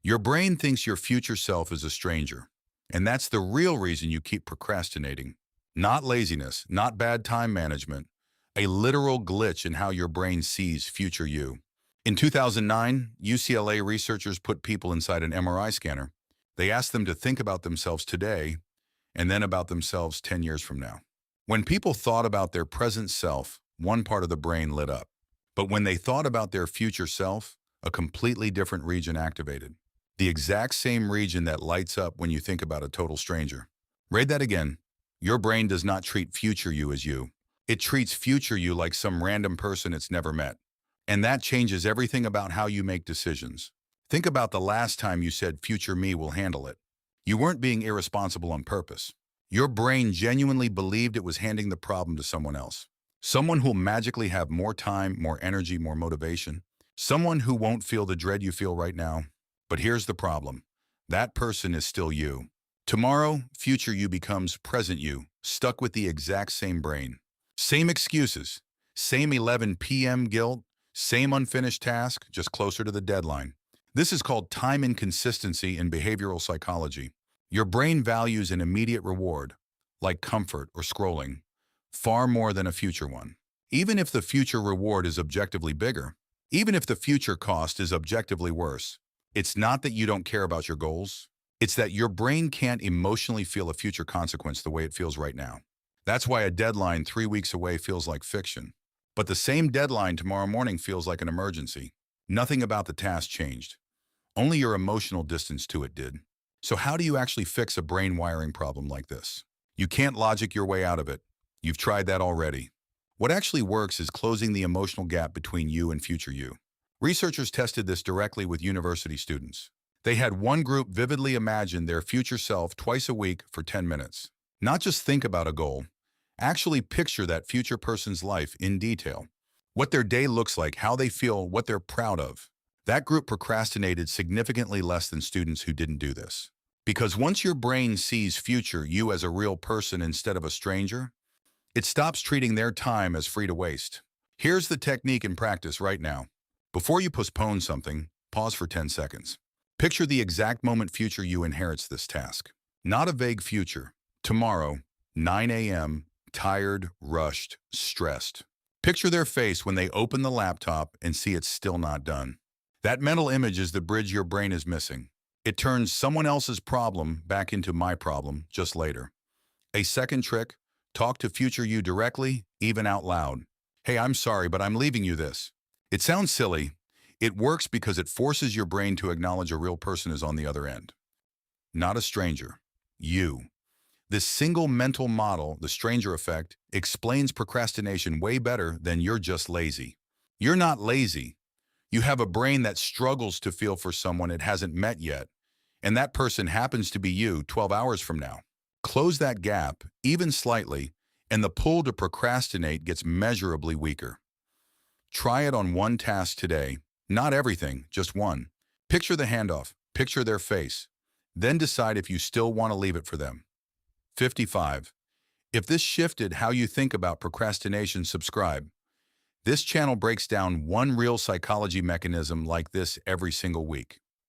Your brain thinks your future self is a stranger, and that's the real reason you keep procrastinating. Not laziness, not bad time management, a literal glitch in how your brain sees future you. In 2009, UCLA researchers put people inside an MRI scanner. They asked them to think about themselves today and then about themselves 10 years from now. When people thought about their present self, one part of the brain lit up. But when they thought about their future self, a completely different region activated. The exact same region that lights up when you think about a total stranger. Read that again. Your brain does not treat future you as you. It treats future you like some random person it's never met. And that changes everything about how you make decisions. Think about the last time you said future me will handle it. You weren't being irresponsible on purpose. Your brain genuinely believed it was handing the problem to someone else. Someone who'll magically have more time, more energy, more motivation. Someone who won't feel the dread you feel right now. But here's the problem. That person is still you. Tomorrow, future you becomes present you, stuck with the exact same brain. Same excuses, same 11 p.m. guilt, same unfinished task, just closer to the deadline. This is called time inconsistency in behavioral psychology. Your brain values an immediate reward, like comfort or scrolling, far more than a future one. Even if the future reward is objectively bigger, even if the future cost is objectively worse, it's not that you don't care about your goals. It's that your brain can't emotionally feel a future consequence the way it feels right now. That's why a deadline 3 weeks away feels like fiction. But the same deadline tomorrow morning feels like an emergency. Nothing about the task changed. Only your emotional distance to it did. So how do you actually fix a brain wiring problem like this? You can't logic your way out of it. You've tried that already. What actually works is closing the emotional gap between you and future you. Researchers tested this directly with university students. They had one group vividly imagine their future self twice a week for 10 minutes. Not just think about a goal. Actually picture that future person's life in detail. What their day looks like, how they feel, what they're proud of. That group procrastinated significantly less than students who didn't do this. Because once your brain sees future you as a real person instead of a stranger, it stops treating their time as free to waste. Here's the technique in practice right now. Before you postpone something, pause for 10 seconds. Picture the exact moment future you inherits this task. Not a vague future. Tomorrow, 9 a.m., tired, rushed, stressed. Picture their face when they open the laptop and see it's still not done. That mental image is the bridge your brain is missing. It turns someone else's problem back into my problem just later. A second trick, talk to future you directly, even out loud. Hey, I'm sorry, but I'm leaving you this. It sounds silly. It works because it forces your brain to acknowledge a real person is on the other end. Not a stranger. You. This single mental model, the stranger effect, explains procrastination way better than you're just lazy. You're not lazy. You have a brain that struggles to feel for someone it hasn't met yet, and that person happens to be you 12 hours from now. Close that gap, even slightly, and the pull to procrastinate gets measurably weaker. Try it on one task today. Not everything, just one. Picture the handoff, picture their face, then decide if you still want to leave it for them. 55. If this shifted how you think about procrastination, subscribe. This channel breaks down one real psychology mechanism like this every single week.